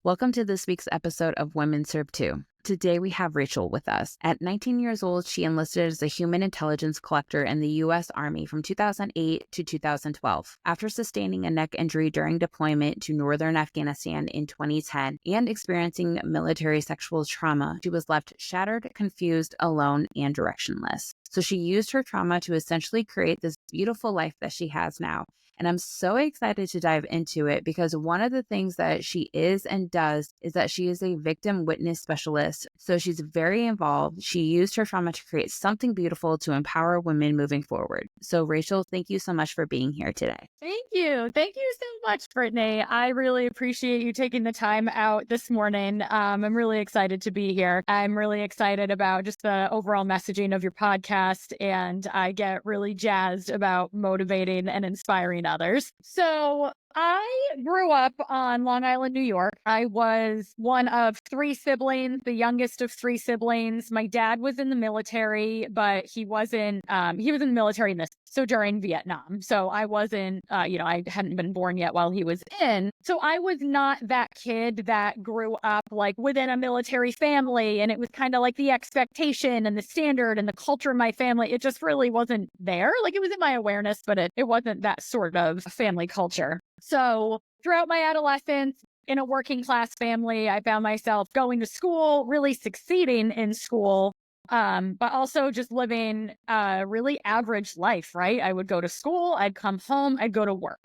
Welcome to this week's episode of Women Serve Too. Today we have Rachel with us. At 19 years old, she enlisted as a human intelligence collector in the U.S. Army from 2008 to 2012. After sustaining a neck injury during deployment to Northern Afghanistan in 2010 and experiencing military sexual trauma, she was left shattered, confused, alone, and directionless. So she used her trauma to essentially create this beautiful life that she has now. And I'm so excited to dive into it because one of the things that she is and does is that she is a victim witness specialist. So she's very involved. She used her trauma to create something beautiful to empower women moving forward. So Rachel, thank you so much for being here today. Thank you. Thank you so much, Brittany. I really appreciate you taking the time out this morning. I'm really excited to be here. I'm really excited about just the overall messaging of your podcast, and I get really jazzed about motivating and inspiring others. So I grew up on Long Island, New York. I was one of three siblings, the youngest of three siblings. My dad was in the military, but he wasn't, he was in the military so during Vietnam. So I wasn't, I hadn't been born yet while he was in. So I was not that kid that grew up like within a military family. And it was kind of like the expectation and the standard and the culture of my family. It just really wasn't there. Like it was in my awareness, but it wasn't that sort of family culture. So throughout my adolescence, in a working class family, I found myself going to school, really succeeding in school, but also just living a really average life, right? I would go to school, I'd come home, I'd go to work.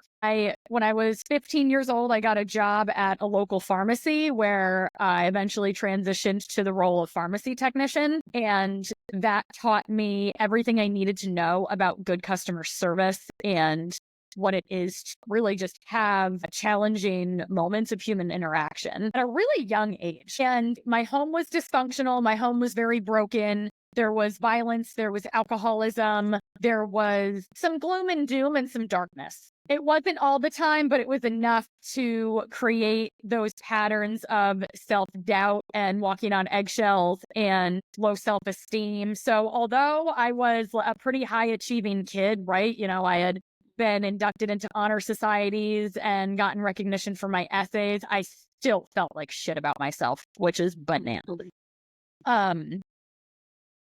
When I was 15 years old, I got a job at a local pharmacy where I eventually transitioned to the role of pharmacy technician. And that taught me everything I needed to know about good customer service and what it is to really just have challenging moments of human interaction at a really young age. And my home was dysfunctional. My home was very broken. There was violence. There was alcoholism. There was some gloom and doom and some darkness. It wasn't all the time, but it was enough to create those patterns of self-doubt and walking on eggshells and low self-esteem. So although I was a pretty high-achieving kid, right? I had been inducted into honor societies and gotten recognition for my essays, I still felt like shit about myself, which is bananas.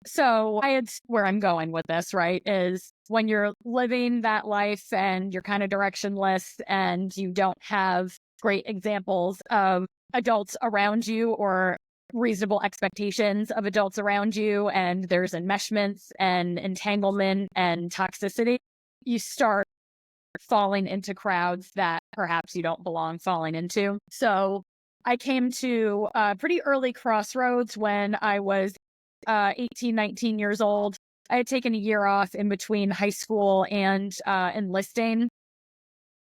So where I'm going with this, right, is when you're living that life and you're kind of directionless and you don't have great examples of adults around you or reasonable expectations of adults around you, and there's enmeshments and entanglement and toxicity, you start falling into crowds that perhaps you don't belong falling into. So I came to a pretty early crossroads when I was 18, 19 years old. I had taken a year off in between high school and enlisting,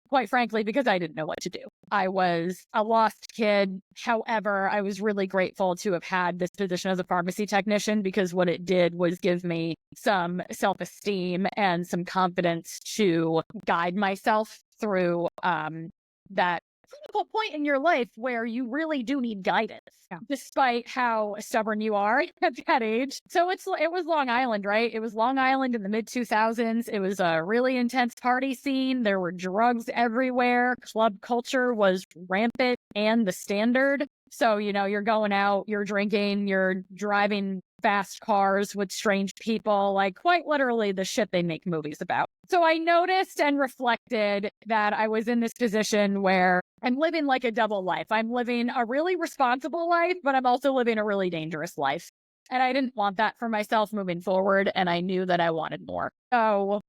quite frankly, because I didn't know what to do. I was a lost kid. However, I was really grateful to have had this position as a pharmacy technician because what it did was give me some self-esteem and some confidence to guide myself through that critical point in your life where you really do need guidance, despite how stubborn you are at that age. So it was Long Island, right? It was Long Island in the mid 2000s. It was a really intense party scene. There were drugs everywhere. Club culture was rampant and the standard. So, you're going out, you're drinking, you're driving fast cars with strange people, like quite literally the shit they make movies about. So I noticed and reflected that I was in this position where I'm living like a double life. I'm living a really responsible life, but I'm also living a really dangerous life. And I didn't want that for myself moving forward. And I knew that I wanted more. So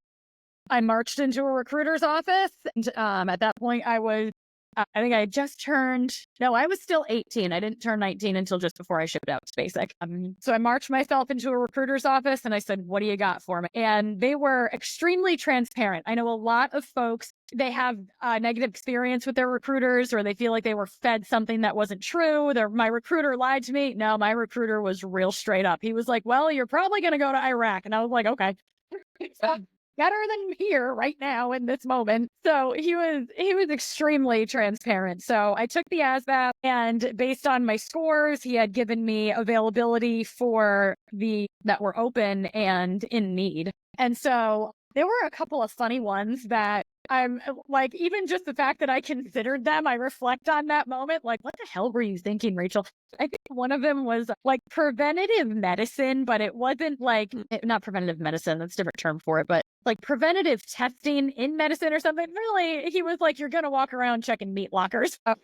I marched into a recruiter's office. And at that point, I think I had I was still 18. I didn't turn 19 until just before I shipped out to SpaceX. So I marched myself into a recruiter's office and I said, what do you got for me? And they were extremely transparent. I know a lot of folks, they have a negative experience with their recruiters or they feel like they were fed something that wasn't true. My recruiter lied to me. No, my recruiter was real straight up. He was like, well, you're probably going to go to Iraq. And I was like, okay. Better than here right now in this moment. So he was extremely transparent. So I took the ASVAB and based on my scores, he had given me availability for that were open and in need. And so there were a couple of funny ones that I'm like, even just the fact that I considered them, I reflect on that moment, like, what the hell were you thinking, Rachel? I think one of them was like preventative medicine, but it wasn't like, not preventative medicine, that's a different term for it, but like preventative testing in medicine or something. Really, he was like, you're going to walk around checking meat lockers. I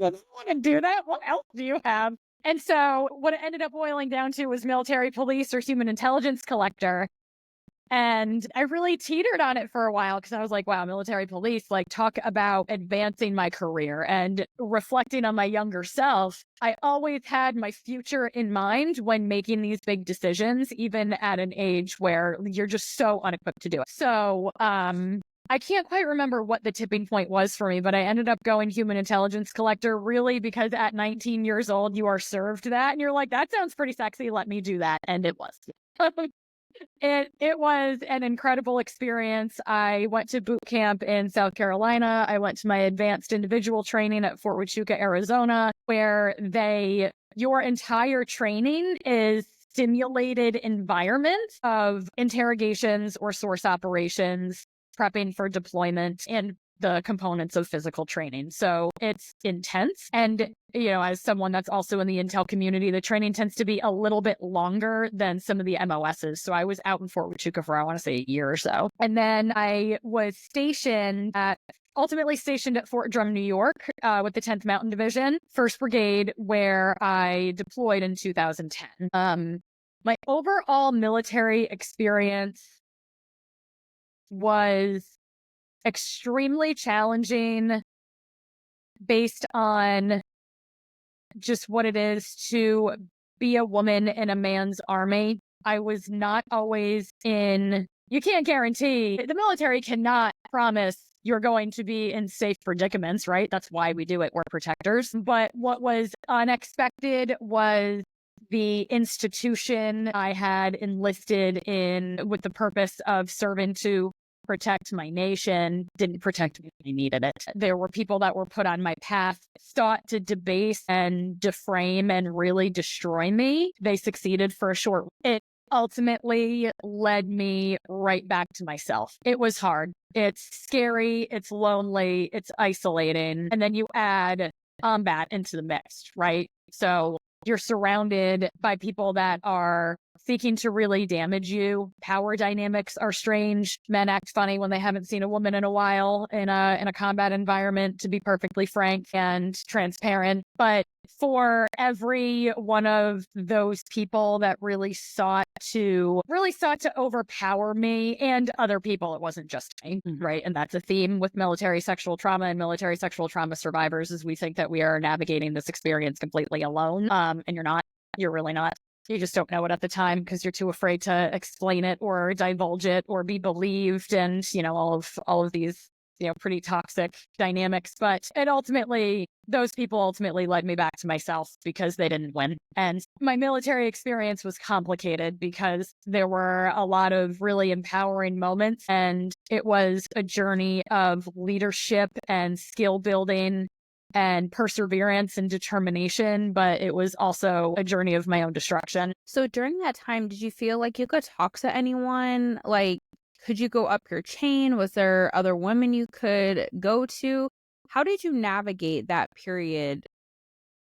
don't want to do that. What else do you have? And so what it ended up boiling down to was military police or human intelligence collector. And I really teetered on it for a while because I was like, wow, military police, like talk about advancing my career and reflecting on my younger self. I always had my future in mind when making these big decisions, even at an age where you're just so unequipped to do it. So, I can't quite remember what the tipping point was for me, but I ended up going human intelligence collector really because at 19 years old, you are served that and you're like, that sounds pretty sexy. Let me do that. And it was. It was an incredible experience. I went to boot camp in South Carolina. I went to my advanced individual training at Fort Huachuca, Arizona, where your entire training is simulated environment of interrogations or source operations, prepping for deployment, and the components of physical training. So it's intense. And, as someone that's also in the intel community, the training tends to be a little bit longer than some of the MOSs. So I was out in Fort Huachuca for, I want to say, a year or so. And then I was ultimately stationed at Fort Drum, New York, with the 10th Mountain Division, 1st Brigade, where I deployed in 2010. My overall military experience was extremely challenging based on just what it is to be a woman in a man's army. I was not always you can't guarantee, the military cannot promise you're going to be in safe predicaments, right? That's why we do it. We're protectors. But what was unexpected was the institution I had enlisted in with the purpose of serving to protect my nation didn't protect me when I needed it. There were people that were put on my path, sought to debase and deframe and really destroy me. They succeeded for a short. It ultimately led me right back to myself. It was hard. It's scary. It's lonely. It's isolating. And then you add combat into the mix, right? So you're surrounded by people that are seeking to really damage you. Power dynamics are strange. Men act funny when they haven't seen a woman in a while in a combat environment, to be perfectly frank and transparent. But for every one of those people that really sought to overpower me and other people, it wasn't just me, right? And that's a theme with military sexual trauma and military sexual trauma survivors, is we think that we are navigating this experience completely alone. And you're not. You're really not. You just don't know it at the time because you're too afraid to explain it or divulge it or be believed, and all of these pretty toxic dynamics. But those people ultimately led me back to myself because they didn't win. And my military experience was complicated because there were a lot of really empowering moments, and it was a journey of leadership and skill building and perseverance and determination, but it was also a journey of my own destruction. So during that time, did you feel like you could talk to anyone? Like, could you go up your chain? Was there other women you could go to? How did you navigate that period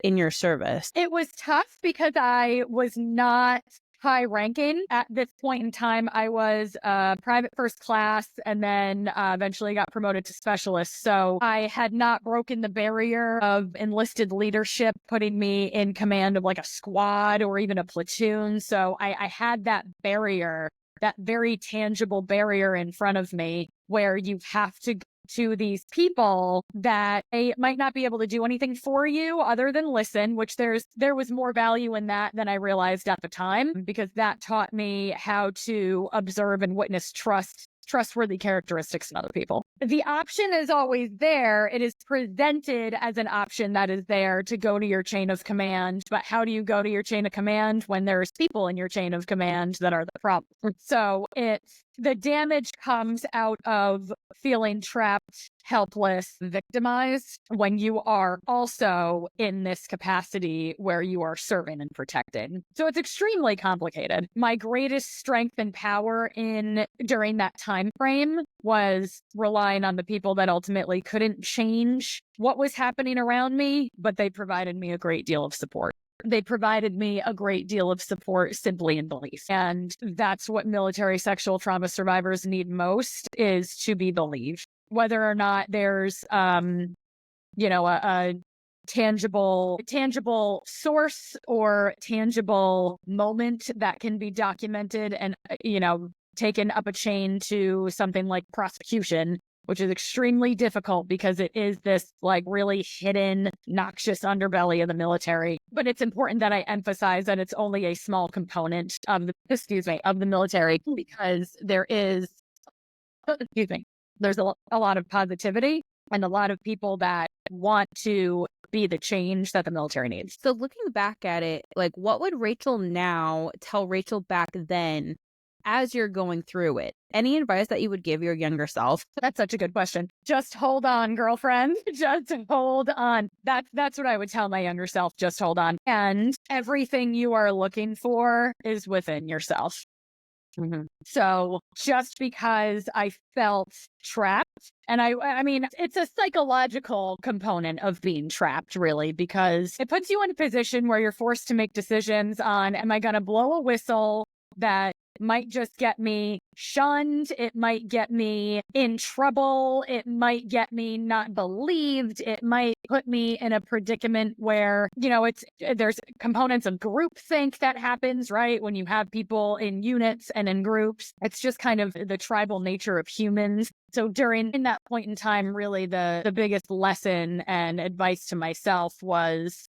in your service? It was tough because I was not high ranking. At this point in time, I was private first class and then eventually got promoted to specialist. So I had not broken the barrier of enlisted leadership, putting me in command of like a squad or even a platoon. So I had that barrier, that very tangible barrier in front of me where you have to these people that they might not be able to do anything for you other than listen, which there was more value in that than I realized at the time, because that taught me how to observe and witness trustworthy characteristics in other people. The option is always there. It is presented as an option that is there to go to your chain of command. But how do you go to your chain of command when there's people in your chain of command that are the problem? So the damage comes out of feeling trapped, helpless, victimized when you are also in this capacity where you are serving and protecting. So it's extremely complicated. My greatest strength and power during that time frame was relying on the people that ultimately couldn't change what was happening around me, but they provided me a great deal of support. They provided me a great deal of support simply in belief. And that's what military sexual trauma survivors need most, is to be believed. Whether or not there's, a tangible source or tangible moment that can be documented and, taken up a chain to something like prosecution, which is extremely difficult because it is this like really hidden, noxious underbelly of the military. But it's important that I emphasize that it's only a small component of the military, because there's a lot of positivity and a lot of people that want to be the change that the military needs. So looking back at it, like, what would Rachel now tell Rachel back then as you're going through it? Any advice that you would give your younger self? That's such a good question. Just hold on, girlfriend. Just hold on. That's what I would tell my younger self. Just hold on. And everything you are looking for is within yourself. Mm-hmm. So just because I felt trapped, and I mean, it's a psychological component of being trapped, really, because it puts you in a position where you're forced to make decisions on, am I going to blow a whistle that might just get me shunned? It might get me in trouble. It might get me not believed. It might put me in a predicament where, there's components of groupthink that happens, right? When you have people in units and in groups, it's just kind of the tribal nature of humans. So in that point in time, really the biggest lesson and advice to myself was,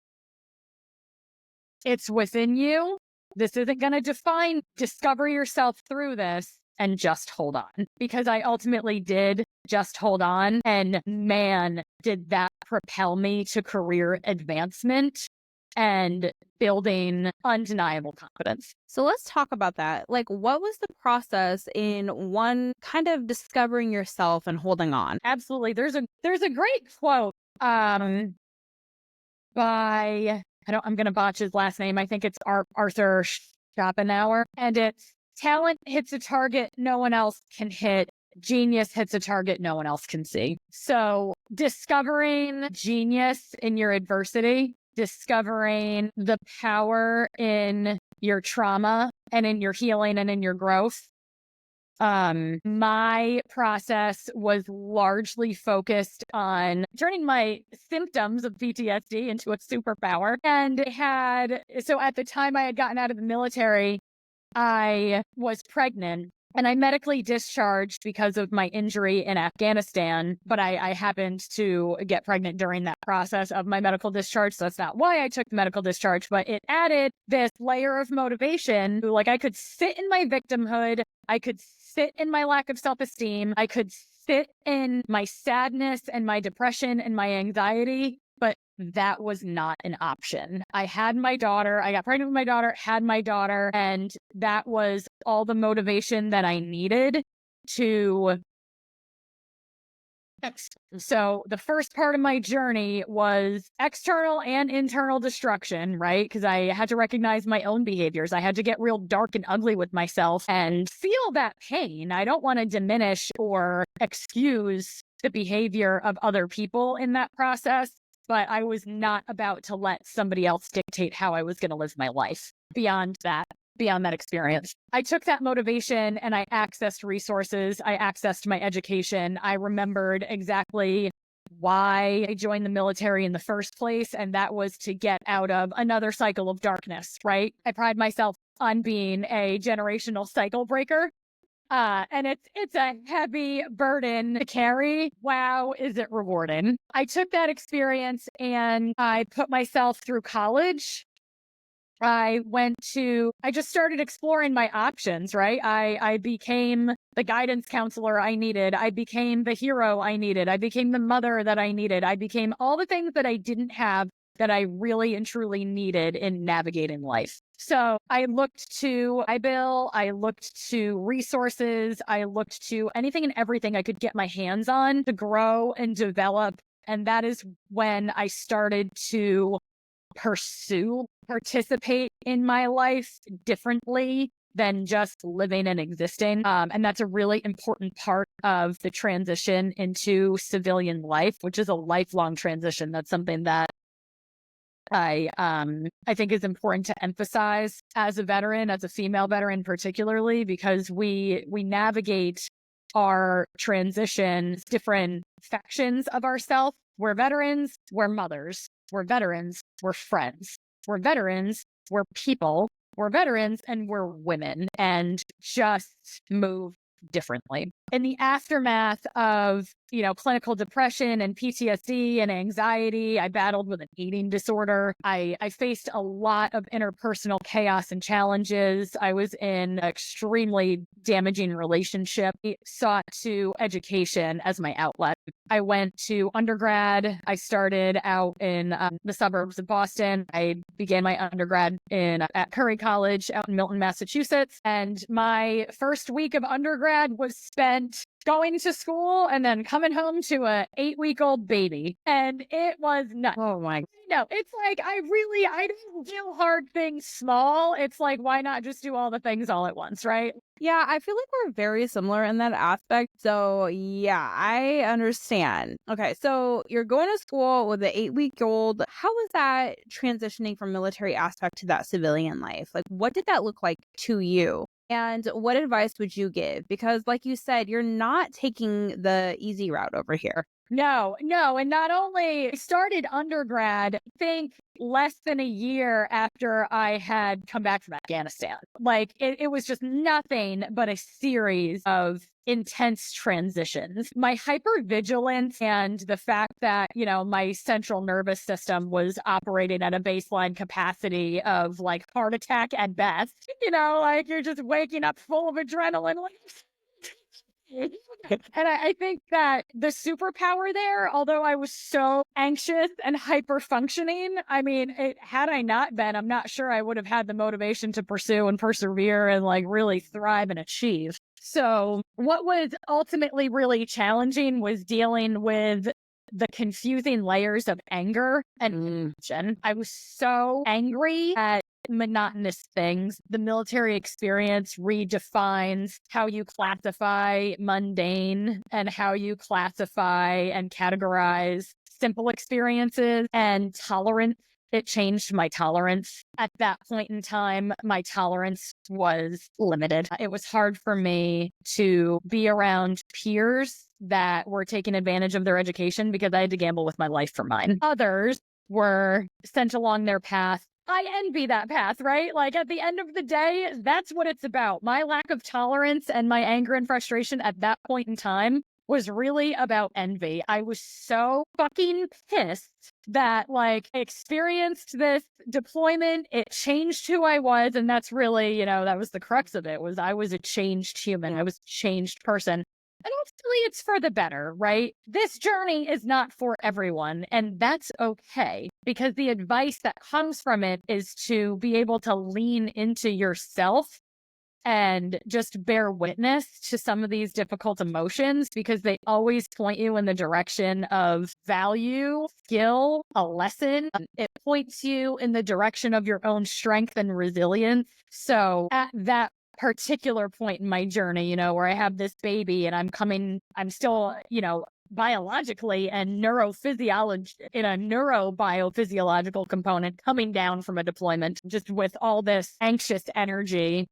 it's within you. This isn't going to discover yourself through this, and just hold on. Because I ultimately did just hold on. And man, did that propel me to career advancement and building undeniable confidence. So let's talk about that. Like, what was the process in one kind of discovering yourself and holding on? Absolutely. There's a great quote by, I'm going to botch his last name. I think it's Arthur Schopenhauer. And it's, talent hits a target no one else can hit. Genius hits a target no one else can see. So discovering genius in your adversity, discovering the power in your trauma and in your healing and in your growth. My process was largely focused on turning my symptoms of PTSD into a superpower. And so at the time I had gotten out of the military, I was pregnant. And I medically discharged because of my injury in Afghanistan, but I happened to get pregnant during that process of my medical discharge. So that's not why I took the medical discharge, but it added this layer of motivation. Like, I could sit in my victimhood. I could sit in my lack of self-esteem. I could sit in my sadness and my depression and my anxiety. But that was not an option. I had my daughter. I got pregnant with my daughter, had my daughter, and that was all the motivation that I needed to. So the first part of my journey was external and internal destruction, right? Because I had to recognize my own behaviors. I had to get real dark and ugly with myself and feel that pain. I don't want to diminish or excuse the behavior of other people in that process, but I was not about to let somebody else dictate how I was going to live my life beyond that experience. I took that motivation and I accessed resources. I accessed my education. I remembered exactly why I joined the military in the first place. And that was to get out of another cycle of darkness, right? I pride myself on being a generational cycle breaker. And it's a heavy burden to carry. Wow, is it rewarding? I took that experience and I put myself through college. I just started exploring my options, right? I became the guidance counselor I needed. I became the hero I needed. I became the mother that I needed. I became all the things that I didn't have that I really and truly needed in navigating life. So I looked to IBIL, I looked to resources, I looked to anything and everything I could get my hands on to grow and develop. And that is when I started to participate in my life differently than just living and existing. And that's a really important part of the transition into civilian life, which is a lifelong transition. That's something that I think is important to emphasize as a veteran, as a female veteran particularly, because we navigate our transitions, different factions of ourselves. We're veterans, we're mothers, we're veterans, we're friends, we're veterans, we're people, we're veterans, and we're women, and just move differently. In the aftermath of, clinical depression and PTSD and anxiety, I battled with an eating disorder. I faced a lot of interpersonal chaos and challenges. I was in an extremely damaging relationship. I sought to education as my outlet. I went to undergrad. I started out in the suburbs of Boston. I began my undergrad at Curry College out in Milton, Massachusetts. And my first week of undergrad was spent going to school and then coming home to a 8-week-old baby. And it was nuts. Oh my. No, it's like, I don't do hard things small. It's like, why not just do all the things all at once, right? Yeah, I feel like we're very similar in that aspect. So, yeah, I understand. Okay, so you're going to school with an 8-week-old. How was that transitioning from military aspect to that civilian life? Like, what did that look like to you? And what advice would you give? Because, like you said, you're not taking the easy route over here. No. And not only started undergrad, I think less than a year after I had come back from Afghanistan. Like it was just nothing but a series of intense transitions. My hypervigilance and the fact that, my central nervous system was operating at a baseline capacity of like heart attack at best, like you're just waking up full of adrenaline. And I think that the superpower there, although I was so anxious and hyper functioning, I mean, had I not been, I'm not sure I would have had the motivation to pursue and persevere and like really thrive and achieve. So what was ultimately really challenging was dealing with the confusing layers of anger and emotion. I was so angry at monotonous things. The military experience redefines how you classify mundane and how you classify and categorize simple experiences and tolerance. It changed my tolerance. At that point in time, my tolerance was limited. It was hard for me to be around peers that were taking advantage of their education because I had to gamble with my life for mine. Others were sent along their path. I envy that path, right? Like at the end of the day, that's what it's about. My lack of tolerance and my anger and frustration at that point in time was really about envy. I was so fucking pissed that like I experienced this deployment. It changed who I was. And that's really, that was the crux of it, was I was a changed human. I was a changed person. And ultimately, it's for the better, right? This journey is not for everyone, and that's okay, because the advice that comes from it is to be able to lean into yourself and just bear witness to some of these difficult emotions, because they always point you in the direction of value, skill, a lesson. It points you in the direction of your own strength and resilience. So at that particular point in my journey, where I have this baby and I'm still, biologically and in a neurobiophysiological component coming down from a deployment, just with all this anxious energy,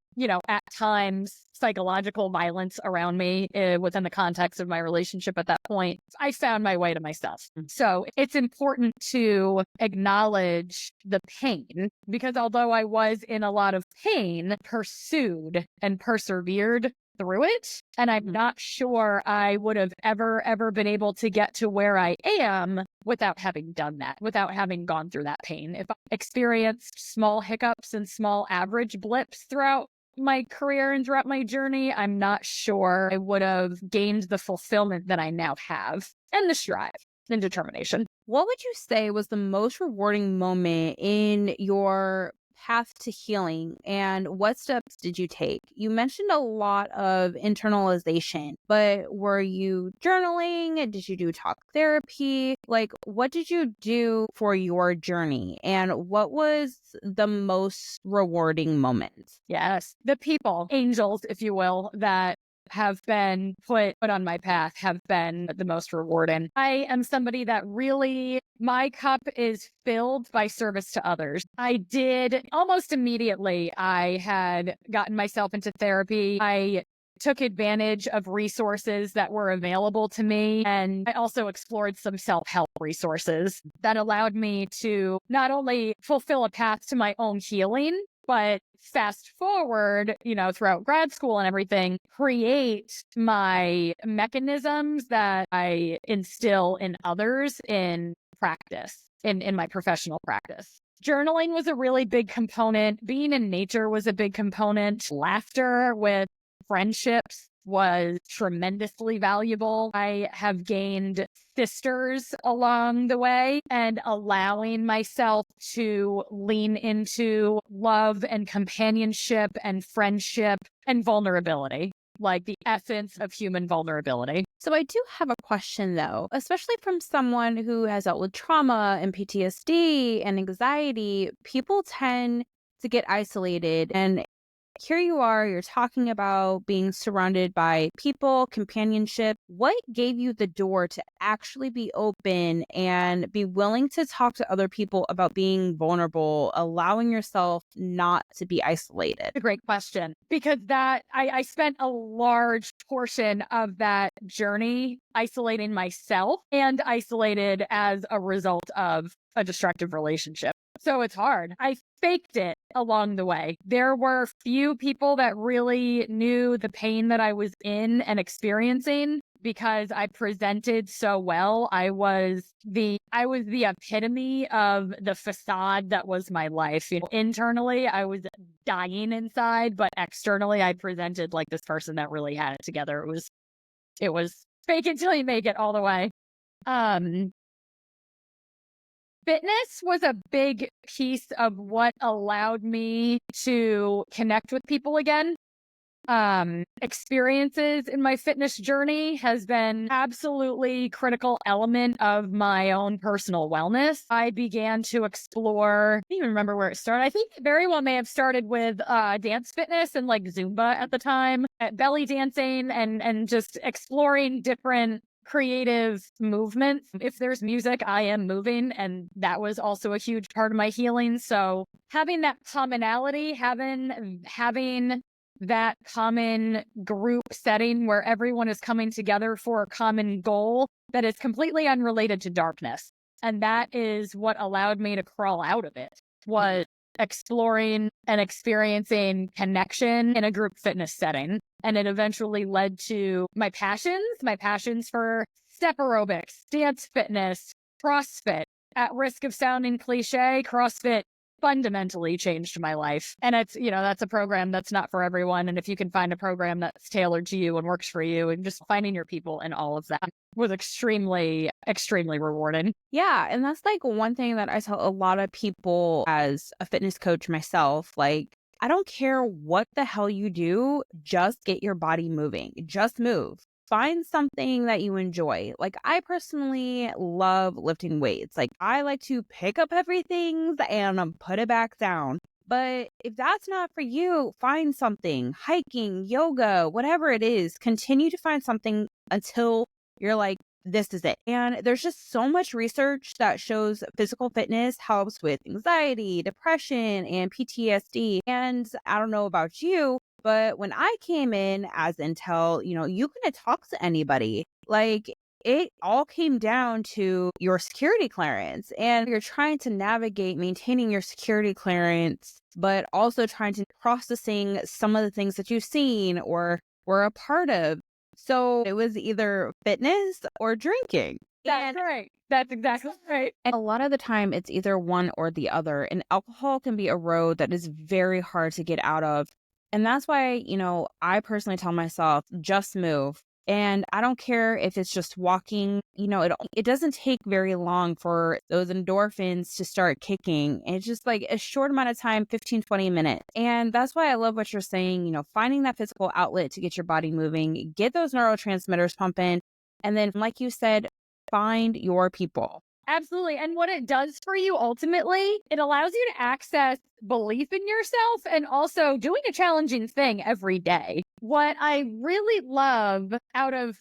at times psychological violence around me within the context of my relationship at that point, I found my way to myself. So it's important to acknowledge the pain, because although I was in a lot of pain, pursued and persevered through it. And I'm not sure I would have ever been able to get to where I am without having done that, without having gone through that pain. If I experienced small hiccups and small average blips throughout my career and throughout my journey, I'm not sure I would have gained the fulfillment that I now have and the strive. and determination. What would you say was the most rewarding moment in your path to healing, and what steps did you take? You mentioned a lot of internalization, but were you journaling? Did you do talk therapy? Like, what did you do for your journey, and what was the most rewarding moment? Yes. The people, angels, if you will, that have been put on my path have been the most rewarding. I am somebody that really, my cup is filled by service to others. I did almost immediately, I had gotten myself into therapy. I took advantage of resources that were available to me. And I also explored some self-help resources that allowed me to not only fulfill a path to my own healing, but fast forward, throughout grad school and everything, create my mechanisms that I instill in others in practice, in my professional practice. Journaling was a really big component. Being in nature was a big component. Laughter with friendships was tremendously valuable. I have gained sisters along the way, and allowing myself to lean into love and companionship and friendship and vulnerability, like the essence of human vulnerability. So I do have a question though, especially from someone who has dealt with trauma and PTSD and anxiety. People tend to get isolated, and here you are, you're talking about being surrounded by people, companionship. What gave you the door to actually be open and be willing to talk to other people about being vulnerable, allowing yourself not to be isolated? A great question, because I spent a large portion of that journey isolating myself and isolated as a result of a destructive relationship. So it's hard. I faked it along the way. There were few people that really knew the pain that I was in and experiencing because I presented so well. I was the epitome of the facade that was my life. Internally, I was dying inside, but externally, I presented like this person that really had it together. It was fake it till you make it all the way. Fitness was a big piece of what allowed me to connect with people again. Experiences in my fitness journey has been absolutely critical element of my own personal wellness. I began to explore, I don't even remember where it started. I think it very well may have started with dance fitness and like Zumba at the time, at belly dancing and just exploring different creative movements. If there's music, I am moving, and that was also a huge part of my healing. So having that commonality, having that common group setting where everyone is coming together for a common goal that is completely unrelated to darkness. And that is what allowed me to crawl out of it, was exploring and experiencing connection in a group fitness setting. And it eventually led to my passions for step aerobics, dance fitness, CrossFit. At risk of sounding cliche, CrossFit fundamentally changed my life. And that's a program that's not for everyone. And if you can find a program that's tailored to you and works for you, and just finding your people and all of that was extremely, extremely rewarding. Yeah. And that's like one thing that I tell a lot of people as a fitness coach myself. Like, I don't care what the hell you do, just get your body moving. Just move. Find something that you enjoy. Like, I personally love lifting weights. Like, I like to pick up everything and put it back down. But if that's not for you, find something. Hiking, yoga, whatever it is, continue to find something until you're like, this is it. And there's just so much research that shows physical fitness helps with anxiety, depression, and PTSD. And I don't know about you, but when I came in as Intel, you couldn't talk to anybody. Like, it all came down to your security clearance, and you're trying to navigate maintaining your security clearance, but also trying to processing some of the things that you've seen or were a part of. So it was either fitness or drinking. That's right. That's exactly right. And a lot of the time, it's either one or the other. And alcohol can be a road that is very hard to get out of. And that's why, I personally tell myself, just move. And I don't care if it's just walking, it doesn't take very long for those endorphins to start kicking. It's just like a short amount of time, 15, 20 minutes. And that's why I love what you're saying, finding that physical outlet to get your body moving, get those neurotransmitters pumping. And then, like you said, find your people. Absolutely. And what it does for you ultimately, it allows you to access belief in yourself and also doing a challenging thing every day. What I really love out of,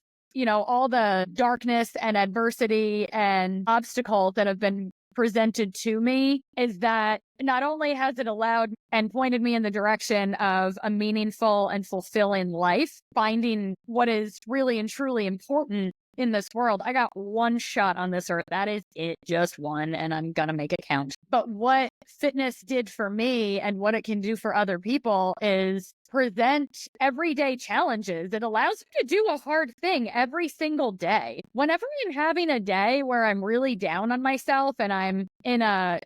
all the darkness and adversity and obstacles that have been presented to me is that not only has it allowed and pointed me in the direction of a meaningful and fulfilling life, finding what is really and truly important in this world. I got one shot on this earth. That is it, just one, and I'm going to make it count. But what fitness did for me and what it can do for other people is present everyday challenges. It allows me to do a hard thing every single day. Whenever I'm having a day where I'm really down on myself and I'm in a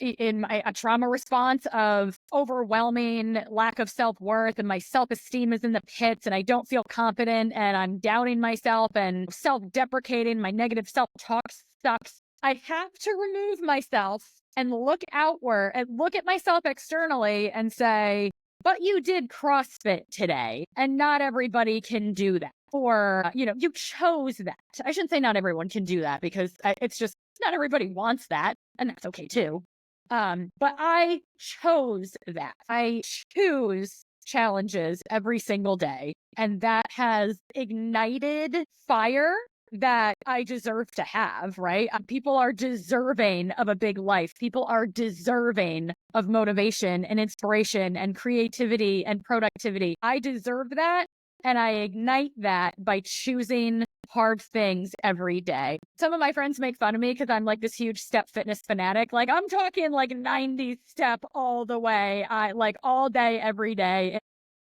trauma response of overwhelming lack of self-worth and my self-esteem is in the pits and I don't feel confident and I'm doubting myself and self-deprecating, my negative self-talk sucks, I have to remove myself and look outward and look at myself externally and say, but you did CrossFit today, and not everybody can do that. Or, you chose that. I shouldn't say not everyone can do that because it's just not everybody wants that, and that's okay too. But I chose that. I choose challenges every single day, and that has ignited fire that I deserve to have, right? People are deserving of a big life. People are deserving of motivation and inspiration and creativity and productivity. I deserve that. And I ignite that by choosing hard things every day. Some of my friends make fun of me because I'm like this huge step fitness fanatic. Like I'm talking like 90 step all the way. I like all day, every day.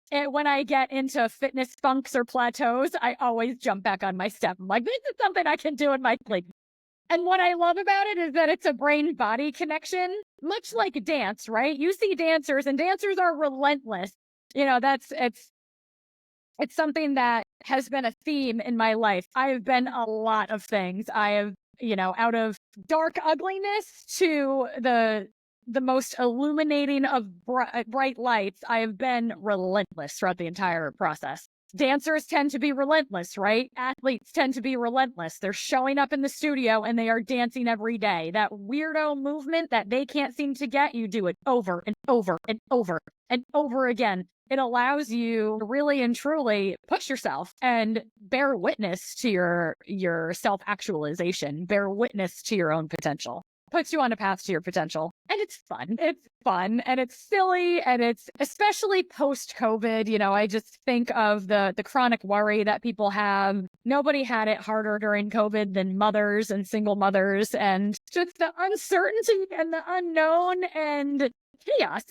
And when I get into fitness funks or plateaus, I always jump back on my step. I'm like, this is something I can do in my sleep. And what I love about it is that it's a brain-body connection, much like dance, right? You see dancers, and dancers are relentless. It's something that has been a theme in my life. I have been a lot of things. I have, out of dark ugliness to the most illuminating of bright lights, I have been relentless throughout the entire process. Dancers tend to be relentless, right? Athletes tend to be relentless. They're showing up in the studio and they are dancing every day. That weirdo movement that they can't seem to get, you do it over and over and over and over again. It allows you to really and truly push yourself and bear witness to your self-actualization, bear witness to your own potential. Puts you on a path to your potential. And it's fun. It's fun and it's silly. And it's especially post-COVID, I just think of the chronic worry that people have. Nobody had it harder during COVID than mothers and single mothers, and just the uncertainty and the unknown and chaos.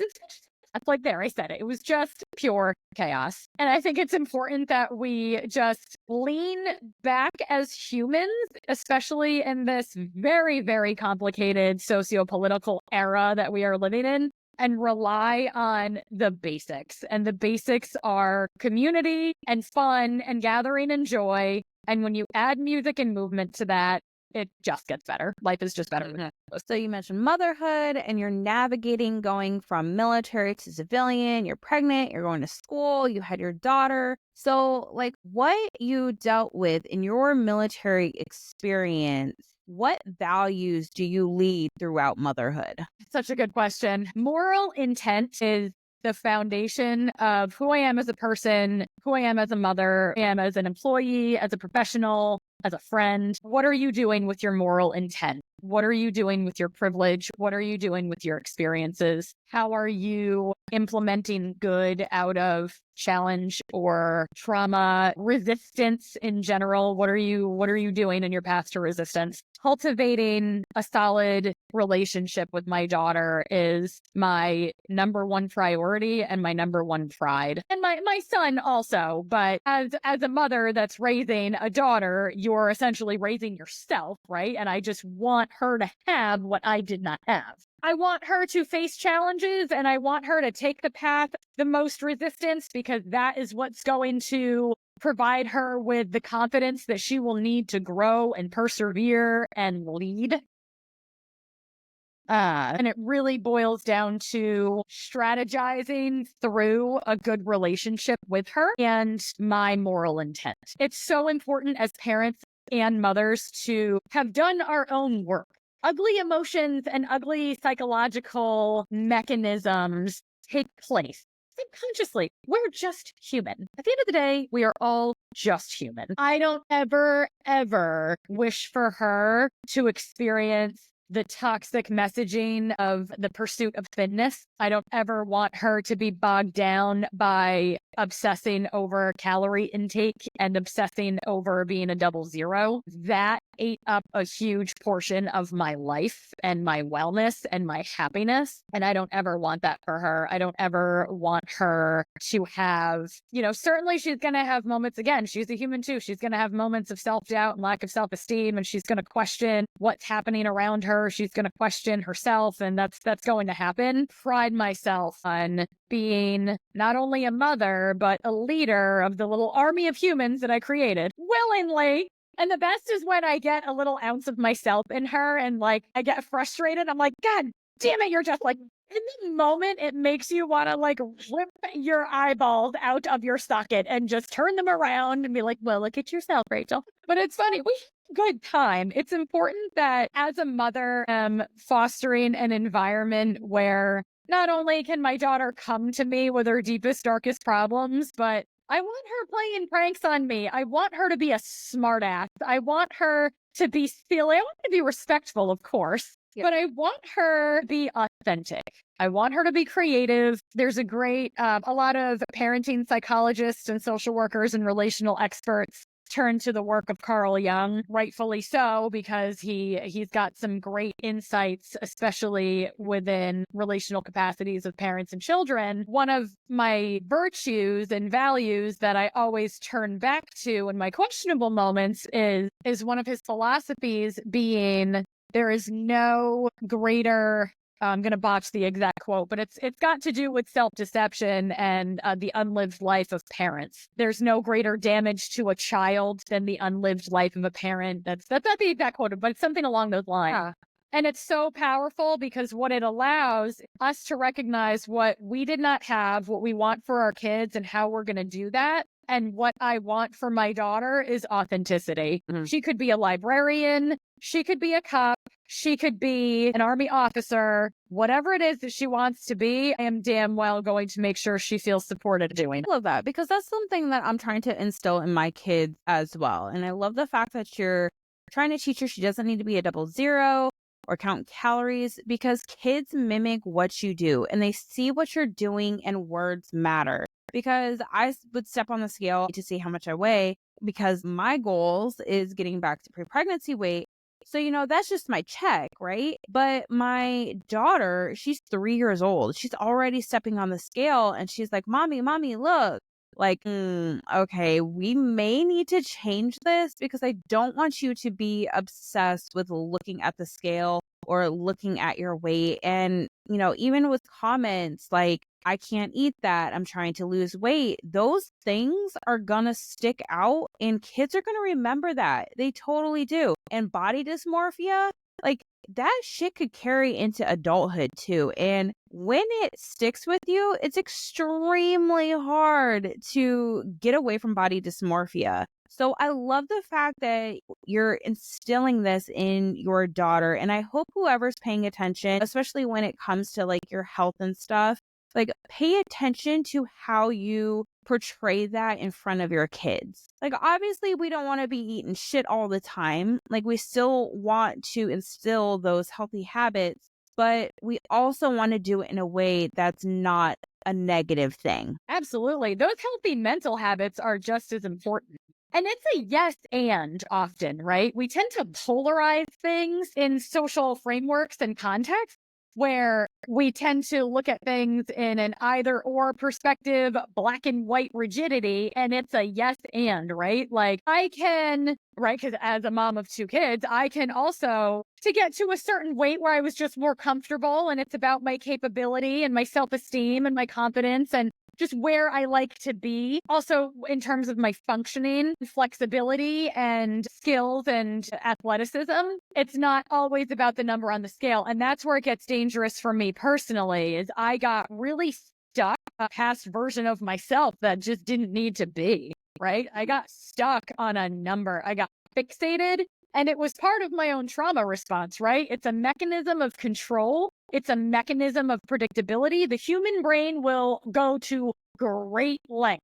That's like there, I said it. It was just pure chaos. And I think it's important that we just lean back as humans, especially in this very, very complicated socio-political era that we are living in, and rely on the basics. And the basics are community and fun and gathering and joy. And when you add music and movement to that, it just gets better. Life is just better. Mm-hmm. So you mentioned motherhood and you're navigating going from military to civilian, you're pregnant, you're going to school, you had your daughter. So like what you dealt with in your military experience, what values do you lead throughout motherhood? Such a good question. Moral intent is the foundation of who I am as a person, who I am as a mother, who I am as an employee, as a professional, as a friend. What are you doing with your moral intent? What are you doing with your privilege? What are you doing with your experiences? How are you implementing good out of challenge or trauma, resistance in general? What are you doing in your path to resistance? Cultivating a solid relationship with my daughter is my number one priority and my number one pride. And my son also, but as a mother that's raising a daughter, you're essentially raising yourself, right? And I just want her to have what I did not have. I want her to face challenges and I want her to take the path the most resistance because that is what's going to provide her with the confidence that she will need to grow and persevere and lead. And it really boils down to strategizing through a good relationship with her and my moral intent. It's so important as parents and mothers to have done our own work. Ugly emotions and ugly psychological mechanisms take place subconsciously. We're just human. At the end of the day, we are all just human. I don't ever wish for her to experience the toxic messaging of the pursuit of thinness. I don't ever want her to be bogged down by obsessing over calorie intake and obsessing over being a 00. That ate up a huge portion of my life and my wellness and my happiness. And I don't ever want that for her. I don't ever want her to have, certainly she's going to have moments. Again, she's a human too. She's going to have moments of self-doubt and lack of self-esteem, and she's going to question what's happening around her. She's going to question herself, and that's going to happen. Pride myself on being not only a mother, but a leader of the little army of humans that I created willingly. And the best is when I get a little ounce of myself in her and I get frustrated. I'm like, God damn it, you're just in the moment, it makes you want to rip your eyeballs out of your socket and just turn them around and be like, well, look at yourself, Rachel. But it's funny. We have a good time. It's important that as a mother, I'm fostering an environment where not only can my daughter come to me with her deepest, darkest problems, but I want her playing pranks on me. I want her to be a smartass. I want her to be silly. I want her to be respectful, of course. Yep. But I want her to be authentic. I want her to be creative. There's a lot of parenting psychologists and social workers and relational experts turn to the work of Carl Jung, rightfully so, because he's got some great insights, especially within relational capacities of parents and children. One of my virtues and values that I always turn back to in my questionable moments is one of his philosophies being there is no greater, I'm going to botch the exact quote, but it's got to do with self-deception and the unlived life of parents. There's no greater damage to a child than the unlived life of a parent. That's not the exact quote, but it's something along those lines. Yeah. And it's so powerful because what it allows us to recognize what we did not have, what we want for our kids, and how we're going to do that. And what I want for my daughter is authenticity. Mm-hmm. She could be a librarian. She could be a cop. She could be an Army officer. Whatever it is that she wants to be, I am damn well going to make sure she feels supported doing it. I love that because that's something that I'm trying to instill in my kids as well. And I love the fact that you're trying to teach her she doesn't need to be a 00 or count calories because kids mimic what you do and they see what you're doing and words matter. Because I would step on the scale to see how much I weigh because my goals is getting back to pre-pregnancy weight. So, that's just my check, right? But my daughter, she's 3 years old. She's already stepping on the scale and she's like, mommy, look. Okay, we may need to change this because I don't want you to be obsessed with looking at the scale or looking at your weight. And, even with comments like, I can't eat that, I'm trying to lose weight, those things are gonna stick out and kids are gonna remember that. They totally do. And body dysmorphia, that shit could carry into adulthood too. And when it sticks with you, it's extremely hard to get away from body dysmorphia. So I love the fact that you're instilling this in your daughter. And I hope whoever's paying attention, especially when it comes to your health and stuff, pay attention to how you portray that in front of your kids. Obviously, we don't want to be eating shit all the time. We still want to instill those healthy habits, but we also want to do it in a way that's not a negative thing. Absolutely. Those healthy mental habits are just as important. And it's a yes and often, right? We tend to polarize things in social frameworks and contexts where we tend to look at things in an either or perspective, black and white rigidity, and it's a yes and, right? I can, right? Because as a mom of 2 kids, I can also, to get to a certain weight where I was just more comfortable and it's about my capability and my self-esteem and my confidence and just where I like to be. Also, in terms of my functioning, flexibility, and skills and athleticism, it's not always about the number on the scale. And that's where it gets dangerous for me personally, is I got really stuck a past version of myself that just didn't need to be, right? I got stuck on a number. I got fixated, and it was part of my own trauma response, right? It's a mechanism of control. It's a mechanism of predictability. The human brain will go to great lengths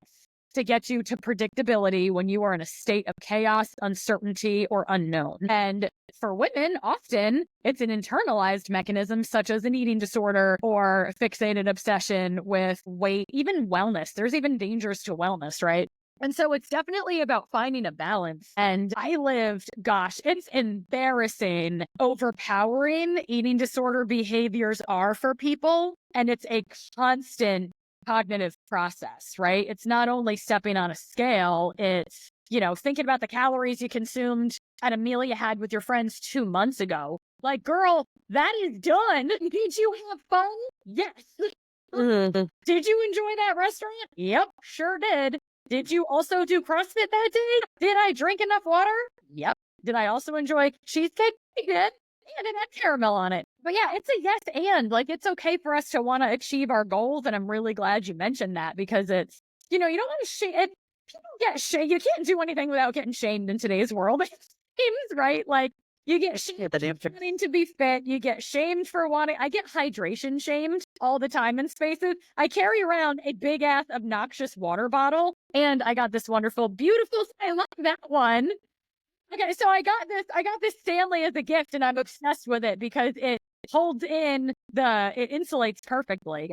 to get you to predictability when you are in a state of chaos, uncertainty, or unknown. And for women, often it's an internalized mechanism, such as an eating disorder or fixated obsession with weight, even wellness. There's even dangers to wellness, right? And so it's definitely about finding a balance. And I lived, gosh, it's embarrassing, overpowering eating disorder behaviors are for people. And it's a constant cognitive process, right? It's not only stepping on a scale, it's, thinking about the calories you consumed at a meal you had with your friends 2 months ago. Like, girl, that is done. Did you have fun? Yes. Did you enjoy that restaurant? Yep, sure did. Did you also do CrossFit that day? Did I drink enough water? Yep. Did I also enjoy cheesecake? I did. And it had caramel on it. But yeah, it's a yes and. Like, it's okay for us to want to achieve our goals. And I'm really glad you mentioned that, because it's, you don't want to shame. People get shamed. You can't do anything without getting shamed in today's world. It seems, right? Like, you get shamed for wanting to be fit. You get shamed for wanting. I get hydration shamed all the time in spaces. I carry around a big ass obnoxious water bottle, and I got this wonderful, beautiful. I love that one. Okay, so I got this Stanley as a gift, and I'm obsessed with it because it holds in it insulates perfectly.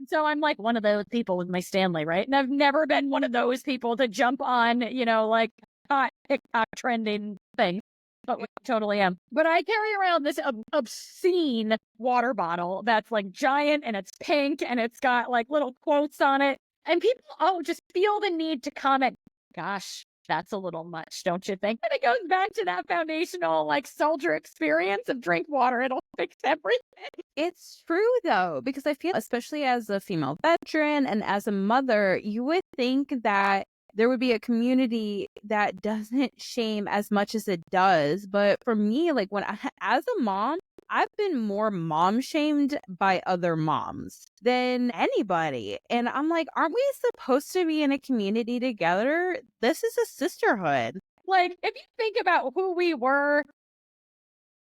So I'm like one of those people with my Stanley, right? And I've never been one of those people to jump on, like hot TikTok trending thing. But I totally am. But I carry around this obscene water bottle that's like giant, and it's pink, and it's got like little quotes on it. And people, just feel the need to comment, gosh, that's a little much, don't you think? And it goes back to that foundational, like, soldier experience of drink water. It'll fix everything. It's true, though, because I feel, especially as a female veteran and as a mother, you would think that there would be a community that doesn't shame as much as it does. But for me, like, as a mom, I've been more mom shamed by other moms than anybody. And I'm like, aren't we supposed to be in a community together? This is a sisterhood. Like, if you think about who we were,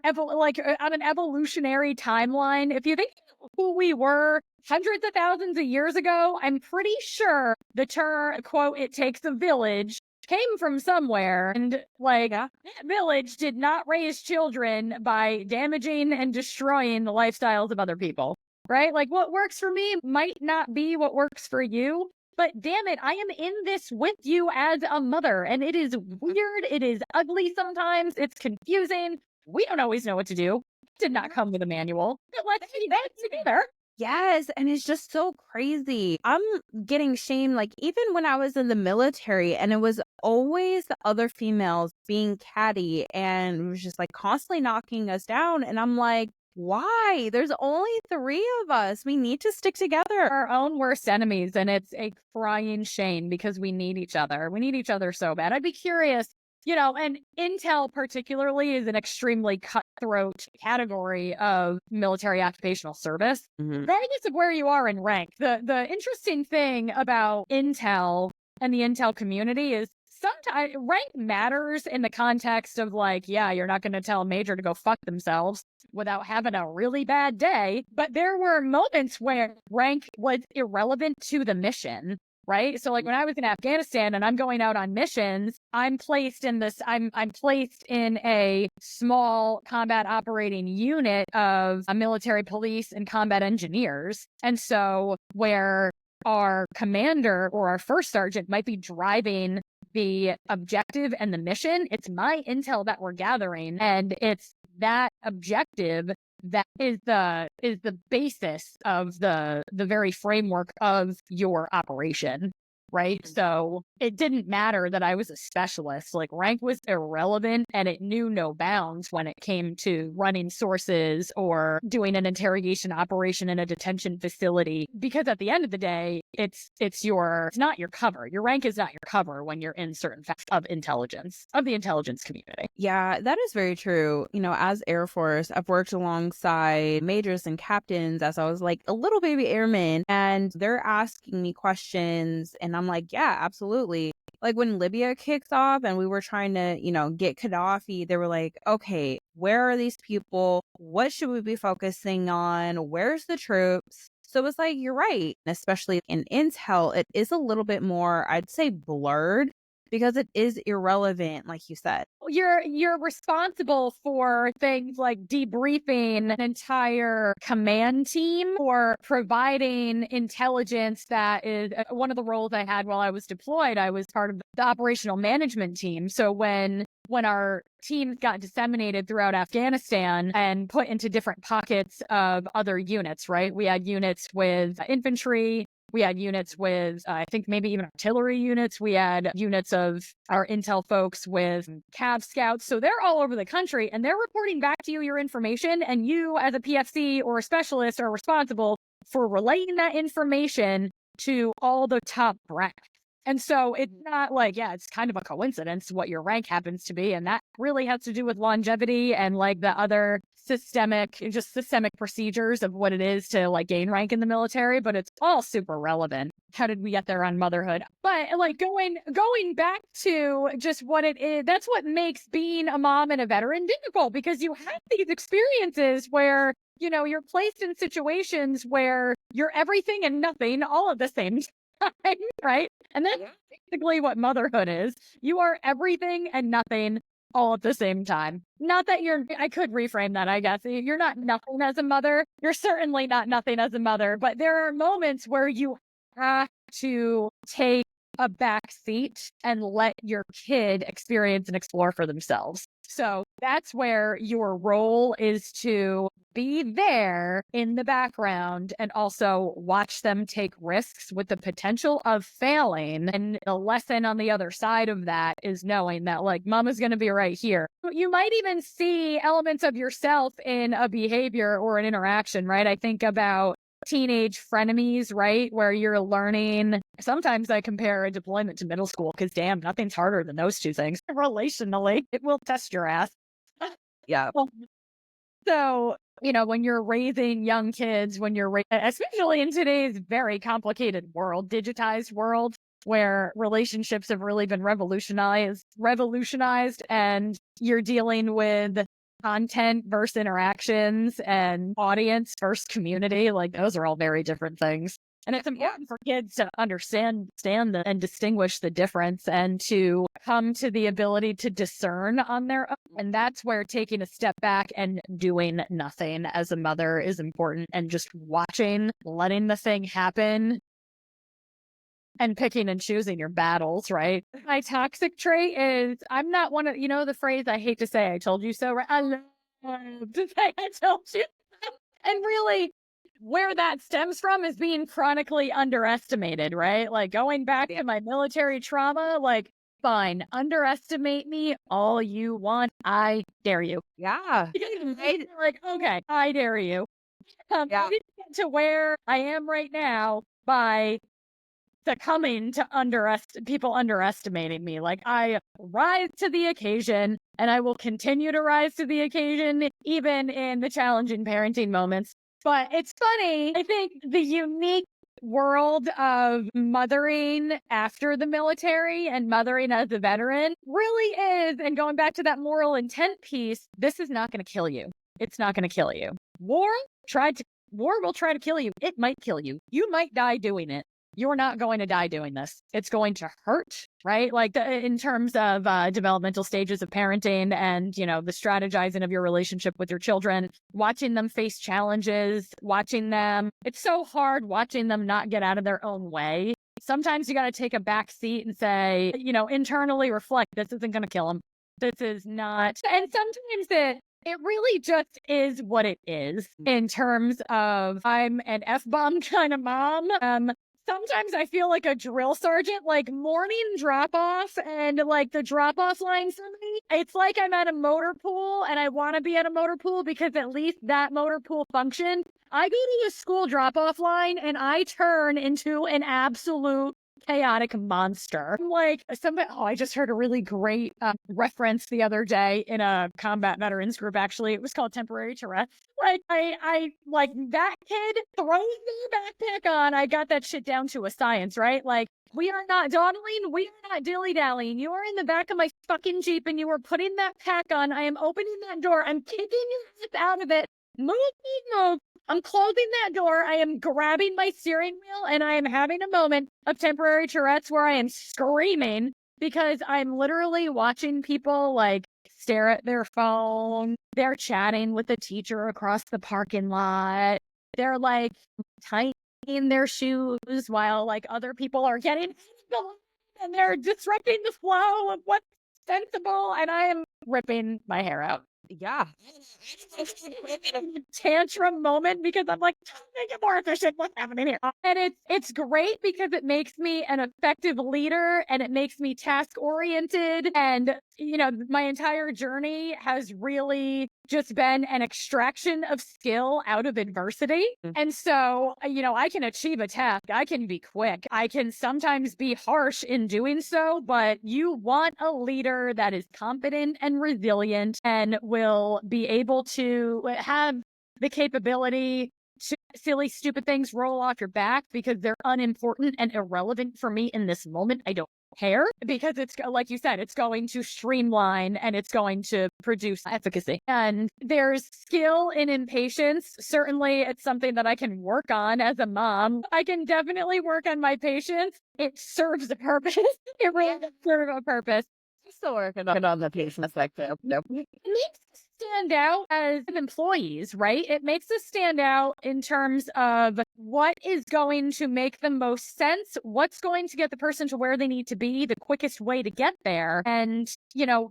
on an evolutionary timeline, if you think who we were hundreds of thousands of years ago, I'm pretty sure the term, quote, "it takes a village," came from somewhere. And that village did not raise children by damaging and destroying the lifestyles of other people, right? Like, what works for me might not be what works for you. But damn it, I am in this with you as a mother. And it is weird. It is ugly sometimes. It's confusing. We don't always know what to do. It did not come with a manual. But let's do that together. Yes, and it's just so crazy. I'm getting shamed, like, even when I was in the military, and it was always the other females being catty, and it was just like constantly knocking us down. And I'm like, why? There's only 3 of us. We need to stick together. Our own worst enemies, and it's a crying shame because we need each other. We need each other so bad. I'd be curious, and intel particularly is an extremely cutthroat category of military occupational service, regardless of where you are in rank. The interesting thing about intel and the intel community is sometimes rank matters in the context of, like, yeah, you're not going to tell a major to go fuck themselves without having a really bad day. But there were moments where rank was irrelevant to the mission. Right. So, like, when I was in Afghanistan and I'm going out on missions, I'm placed in a small combat operating unit of a military police and combat engineers. And so where our commander or our first sergeant might be driving the objective and the mission, it's my intel that we're gathering. And it's that objective that is the basis of the very framework of your operation. right? So it didn't matter that I was a specialist. Like rank was irrelevant and it knew no bounds when it came to running sources or doing an interrogation operation in a detention facility. Because at the end of the day, it's not your cover. Your rank is not your cover when you're in certain facts of intelligence, of the intelligence community. Yeah, that is very true. As Air Force, I've worked alongside majors and captains as I was like a little baby airman, and they're asking me questions, and I'm like, yeah, absolutely. Like when Libya kicked off and we were trying to, get Gaddafi, they were like, okay, where are these people? What should we be focusing on? Where's the troops? So it's like, you're right. Especially in intel, it is a little bit more, I'd say, blurred because it is irrelevant, like you said. You're responsible for things like debriefing an entire command team or providing intelligence. That is one of the roles I had while I was deployed. I was part of the operational management team. So when our teams got disseminated throughout Afghanistan and put into different pockets of other units, right? We had units with infantry. We had units with, I think maybe even artillery units. We had units of our intel folks with Cav scouts. So they're all over the country and they're reporting back to you your information. And you, as a PFC or a specialist, are responsible for relaying that information to all the top brass. And so it's not like, yeah, it's kind of a coincidence what your rank happens to be. And that really has to do with longevity and like the other systemic procedures of what it is to like gain rank in the military, but it's all super relevant. How did we get there on motherhood? But like going back to just what it is, that's what makes being a mom and a veteran difficult, because you have these experiences where, you're placed in situations where you're everything and nothing all at the same time, right? And that's basically what motherhood is. You are everything and nothing all at the same time. Not that I could reframe that, I guess. You're not nothing as a mother. You're certainly not nothing as a mother, but there are moments where you have to take a back seat and let your kid experience and explore for themselves. So that's where your role is to be there in the background and also watch them take risks with the potential of failing. And the lesson on the other side of that is knowing that like mama's going to be right here. You might even see elements of yourself in a behavior or an interaction, right? I think about teenage frenemies, right? Where you're learning. Sometimes I compare a deployment to middle school because damn, nothing's harder than those two things. Relationally, it will test your ass. Yeah. So, when you're raising young kids, especially in today's very complicated world, digitized world, where relationships have really been revolutionized, and you're dealing with content versus interactions and audience versus community, like those are all very different things. And it's important for kids to understand and distinguish the difference and to come to the ability to discern on their own. And that's where taking a step back and doing nothing as a mother is important, and just watching, letting the thing happen and picking and choosing your battles, right? My toxic trait is I'm not one of, the phrase I hate to say, I told you so, right? I love to say I told you so. And really, where that stems from is being chronically underestimated, right? Like going back to my military trauma, like, fine, underestimate me all you want. I dare you. Yeah. Like, okay, I dare you. I didn't get to where I am right now by succumbing to people underestimating me. Like I rise to the occasion, and I will continue to rise to the occasion, even in the challenging parenting moments. But it's funny. I think the unique world of mothering after the military and mothering as a veteran really is, and going back to that moral intent piece, this is not going to kill you. It's not going to kill you. War will try to kill you. It might kill you. You might die doing it. You're not going to die doing this. It's going to hurt, right? Like in terms of developmental stages of parenting and, the strategizing of your relationship with your children, watching them face challenges, it's so hard watching them not get out of their own way. Sometimes you got to take a back seat and say, internally reflect, this isn't going to kill them. This is not. And sometimes it really just is what it is in terms of I'm an F-bomb kind of mom. Sometimes I feel like a drill sergeant, like morning drop off and like the drop off line for me. It's like I'm at a motor pool and I want to be at a motor pool because at least that motor pool functioned. I go to a school drop off line and I turn into an absolute chaotic monster. Like I just heard a really great reference the other day in a combat veterans group. Actually, it was called temporary Tourette's. Like I like that kid throws their backpack on. I got that shit down to a science, right? Like we are not dawdling. We are not dilly dallying. You are in the back of my fucking Jeep and you are putting that pack on. I am opening that door. I'm kicking your zip out of it. Move, move. I'm closing that door. I am grabbing my steering wheel and I am having a moment of temporary Tourette's where I am screaming because I'm literally watching people like stare at their phone. They're chatting with the teacher across the parking lot. They're like tying their shoes while like other people are getting and they're disrupting the flow of what's sensible. And I am ripping my hair out. Yeah. Tantrum moment because I'm like, make it more efficient. What's happening here? And it's great because it makes me an effective leader and it makes me task oriented. And my entire journey has really just been an extraction of skill out of adversity. And so, I can achieve a task. I can be quick. I can sometimes be harsh in doing so, but you want a leader that is confident and resilient and will be able to have the capability to silly, stupid things roll off your back because they're unimportant and irrelevant for me in this moment. I don't care because it's like you said, it's going to streamline and it's going to produce efficacy. And there's skill in impatience. Certainly it's something that I can work on as a mom. I can definitely work on my patience. It serves a purpose. It really does serve a purpose. I'm still working on the patient aspect too. Nope. It makes us stand out as employees, right? It makes us stand out in terms of what is going to make the most sense, what's going to get the person to where they need to be, the quickest way to get there. And,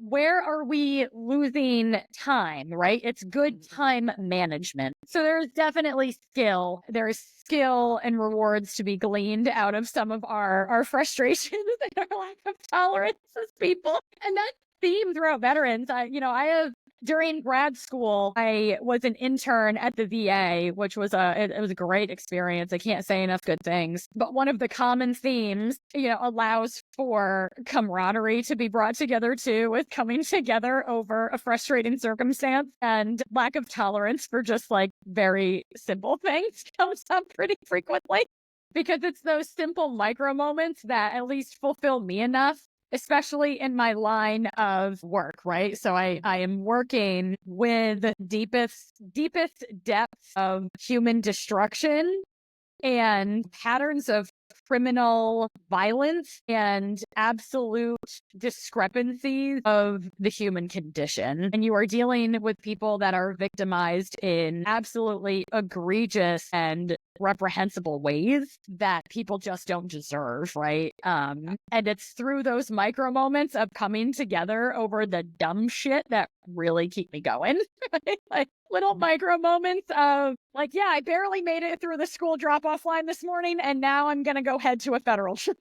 where are we losing time, right? It's good time management. So there's definitely skill. There's skill and rewards to be gleaned out of some of our frustrations and our lack of tolerance as people. And that theme throughout veterans, I have during grad school, I was an intern at the VA, which was it was a great experience. I can't say enough good things. But one of the common themes, allows for camaraderie to be brought together too, with coming together over a frustrating circumstance, and lack of tolerance for just like very simple things comes up pretty frequently. Because it's those simple micro moments that at least fulfill me enough, especially in my line of work, right? So I am working with deepest depths of human destruction and patterns of criminal violence and absolute discrepancies of the human condition. And you are dealing with people that are victimized in absolutely egregious and reprehensible ways that people just don't deserve, right? And it's through those micro moments of coming together over the dumb shit that really keep me going. Like little micro moments of like, yeah, I barely made it through the school drop-off line this morning, and now I'm going to go head to a federal trial.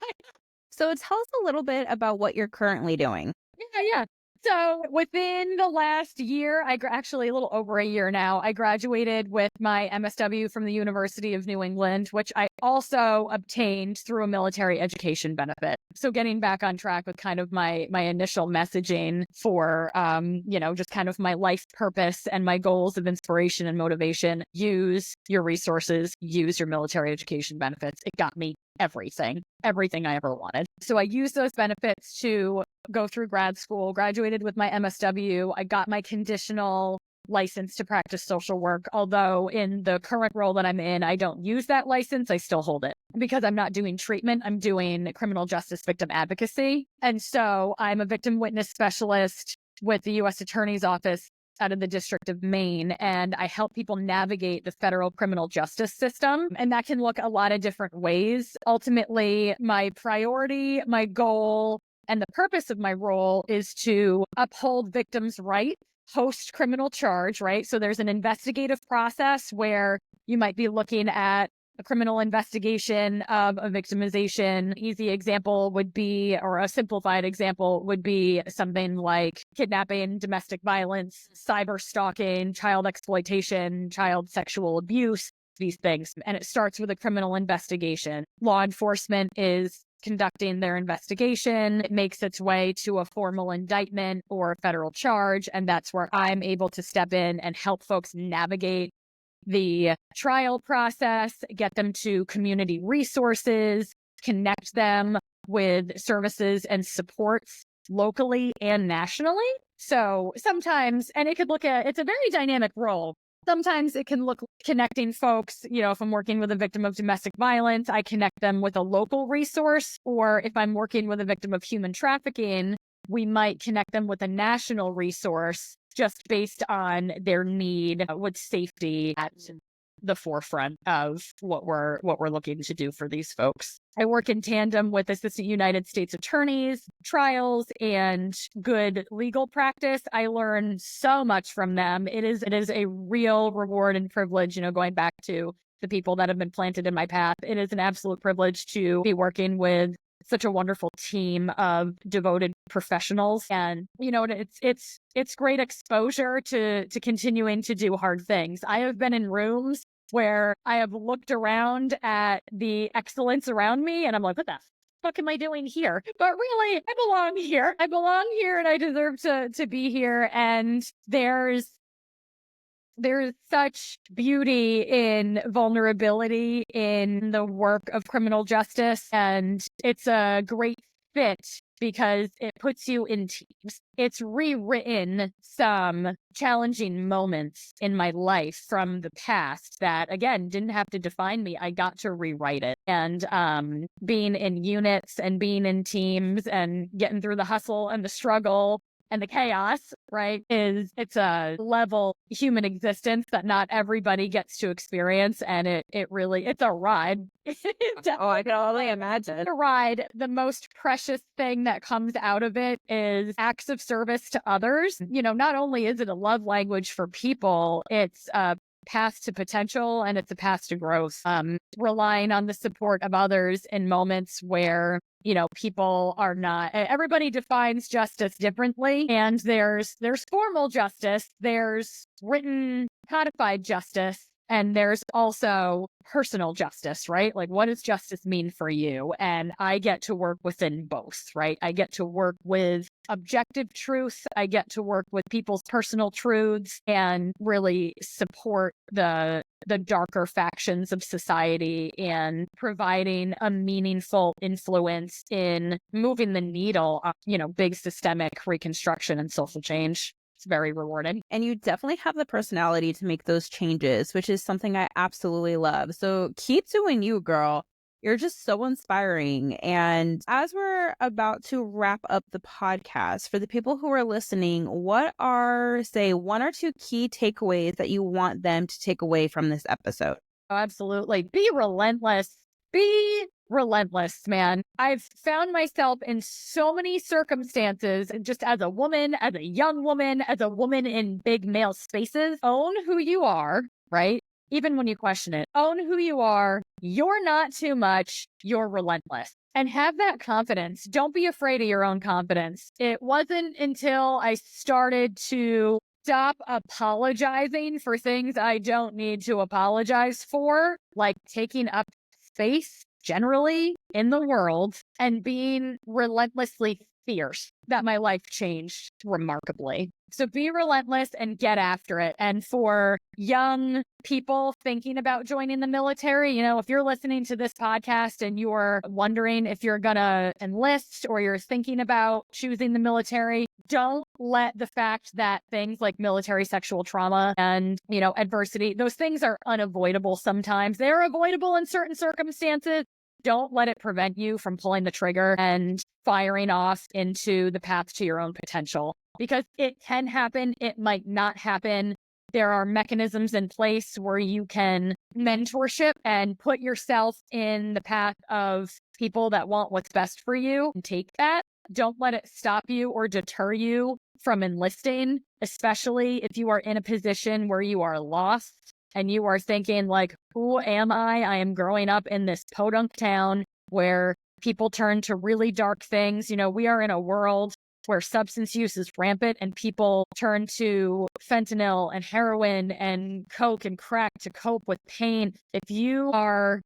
So tell us a little bit about what you're currently doing. Yeah. So within the last year, actually a little over a year now, I graduated with my MSW from the University of New England, which I also obtained through a military education benefit. So getting back on track with kind of my initial messaging for, just kind of my life purpose and my goals of inspiration and motivation, use your resources, use your military education benefits. It got me everything I ever wanted. So I used those benefits to go through grad school, graduated with my MSW. I got my conditional license to practice social work. Although in the current role that I'm in, I don't use that license. I still hold it because I'm not doing treatment. I'm doing criminal justice victim advocacy. And so I'm a victim witness specialist with the U.S. Attorney's Office out of the District of Maine, and I help people navigate the federal criminal justice system. And that can look a lot of different ways. Ultimately, my priority, my goal, and the purpose of my role is to uphold victims' rights post criminal charge, right? So there's an investigative process where you might be looking at a criminal investigation of a victimization. Easy example would be, or a simplified example would be something like kidnapping, domestic violence, cyber stalking, child exploitation, child sexual abuse, these things. And it starts with a criminal investigation. Law enforcement is conducting their investigation. It makes its way to a formal indictment or a federal charge. And that's where I'm able to step in and help folks navigate the trial process, get them to community resources, connect them with services and supports locally and nationally. So sometimes, and it could look at, it's a very dynamic role. Sometimes it can look connecting folks, if I'm working with a victim of domestic violence, I connect them with a local resource. Or if I'm working with a victim of human trafficking, we might connect them with a national resource just based on their need with safety at the forefront of what we're looking to do for these folks. I work in tandem with assistant United States attorneys, trials, and good legal practice. I learn so much from them. It is a real reward and privilege, going back to the people that have been planted in my path. It is an absolute privilege to be working with such a wonderful team of devoted professionals. And, it's great exposure to continuing to do hard things. I have been in rooms where I have looked around at the excellence around me and I'm like, what the fuck am I doing here? But really, I belong here. I belong here and I deserve to be here. And there's such beauty in vulnerability in the work of criminal justice. And it's a great fit because it puts you in teams. It's rewritten some challenging moments in my life from the past that, again, didn't have to define me. I got to rewrite it. And being in units and being in teams and getting through the hustle and the struggle and the chaos, right, it's a level human existence that not everybody gets to experience. And it's a ride. Oh, I can only imagine. A ride. The most precious thing that comes out of it is acts of service to others. Not only is it a love language for people, it's a path to potential and it's a path to growth. Relying on the support of others in moments where people are not, everybody defines justice differently. And there's formal justice, there's written codified justice, and there's also personal justice, right? Like, what does justice mean for you? And I get to work within both, right? I get to work with objective truth. I get to work with people's personal truths and really support the darker factions of society and providing a meaningful influence in moving the needle on, big systemic reconstruction and social change. It's very rewarding. And you definitely have the personality to make those changes, which is something I absolutely love. So keep doing you, girl. You're just so inspiring. And as we're about to wrap up the podcast, for the people who are listening, what are, say, one or two key takeaways that you want them to take away from this episode? Oh, absolutely. Be relentless. Be relentless, man. I've found myself in so many circumstances, just as a woman, as a young woman, as a woman in big male spaces. Own who you are, right? Even when you question it, own who you are. You're not too much. You're relentless. And have that confidence. Don't be afraid of your own confidence. It wasn't until I started to stop apologizing for things I don't need to apologize for, like taking up space generally in the world and being relentlessly fierce, that my life changed remarkably. So be relentless and get after it. And for young people thinking about joining the military, if you're listening to this podcast and you're wondering if you're going to enlist or you're thinking about choosing the military, don't let the fact that things like military sexual trauma and, adversity, those things are unavoidable sometimes. They're avoidable in certain circumstances. Don't let it prevent you from pulling the trigger and firing off into the path to your own potential, because it can happen. It might not happen. There are mechanisms in place where you can mentorship and put yourself in the path of people that want what's best for you and take that. Don't let it stop you or deter you from enlisting, especially if you are in a position where you are lost and you are thinking like, who am I? I am growing up in this podunk town where people turn to really dark things. We are in a world where substance use is rampant and people turn to fentanyl and heroin and coke and crack to cope with pain. If you are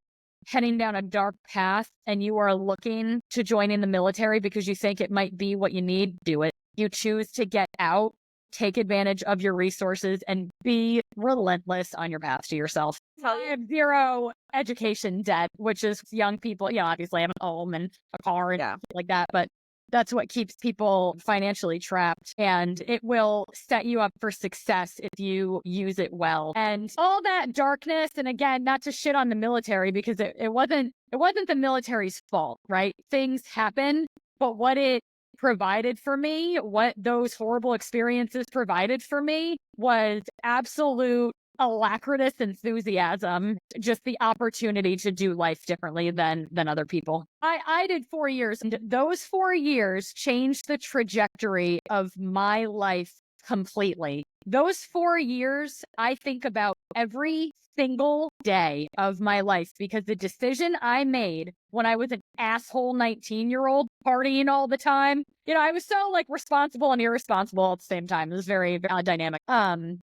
heading down a dark path and you are looking to join in the military because you think it might be what you need, do it. You choose to get out, take advantage of your resources, and be relentless on your path to yourself. I have zero education debt, which is young people. Obviously I have a home and a car and like that, but that's what keeps people financially trapped, and it will set you up for success if you use it well. And all that darkness, and again, not to shit on the military because it wasn't the military's fault, right? Things happen, but what it provided for me, what those horrible experiences provided for me was absolute alacritous enthusiasm, just the opportunity to do life differently than other people. I did 4 years, and those 4 years changed the trajectory of my life completely. Those 4 years, I think about every single day of my life because the decision I made when I was an asshole 19-year-old partying all the time, I was so like responsible and irresponsible at the same time. It was very dynamic.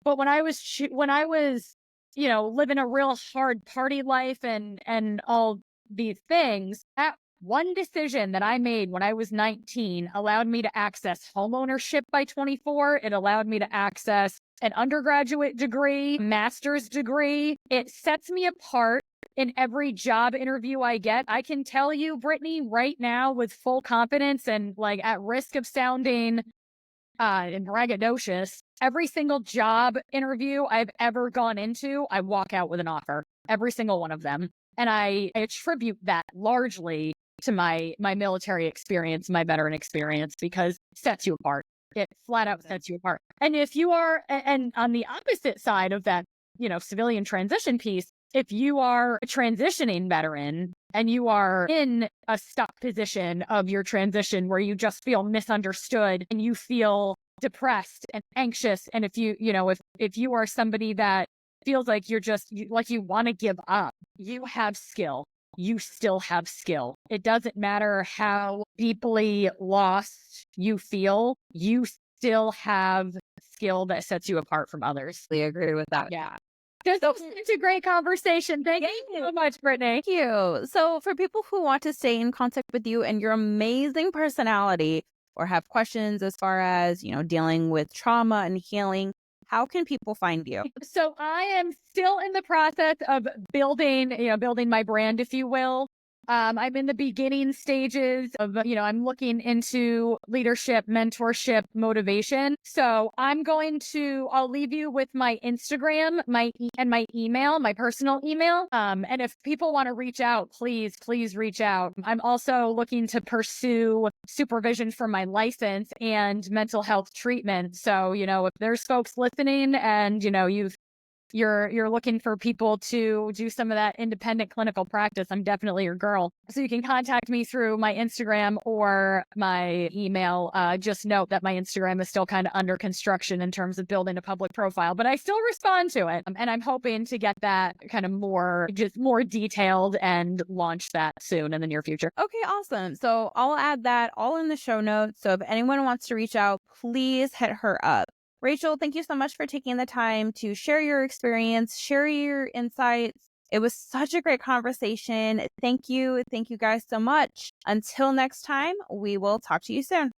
But when I was, living a real hard party life and all these things, that one decision that I made when I was 19 allowed me to access homeownership by 24. It allowed me to access an undergraduate degree, master's degree. It sets me apart in every job interview I get. I can tell you, Brittany, right now with full confidence and like at risk of sounding and braggadocious, every single job interview I've ever gone into, I walk out with an offer. Every single one of them. And I attribute that largely to my military experience, my veteran experience, because it sets you apart. It flat out sets you apart. And if you are, and on the opposite side of that, civilian transition piece, if you are a transitioning veteran and you are in a stuck position of your transition where you just feel misunderstood and you feel depressed and anxious, and if if you are somebody that feels like like you want to give up, you have skill. You still have skill. It doesn't matter how deeply lost you feel, you still have skill that sets you apart from others. I agree with that. Yeah. This was such a great conversation. Thank you so much, Brittany. Thank you. So for people who want to stay in contact with you and your amazing personality or have questions as far as, dealing with trauma and healing, how can people find you? So I am still in the process of building my brand, if you will. I'm in the beginning stages of, I'm looking into leadership, mentorship, motivation. So I'll leave you with my Instagram, my email, my personal email. And if people want to reach out, please reach out. I'm also looking to pursue supervision for my license and mental health treatment. So, if there's folks listening and, you're looking for people to do some of that independent clinical practice, I'm definitely your girl. So you can contact me through my Instagram or my email. Just note that my Instagram is still kind of under construction in terms of building a public profile, but I still respond to it. And I'm hoping to get that kind of more detailed and launch that soon in the near future. Okay, awesome. So I'll add that all in the show notes. So if anyone wants to reach out, please hit her up. Rachel, thank you so much for taking the time to share your experience, share your insights. It was such a great conversation. Thank you. Thank you guys so much. Until next time, we will talk to you soon.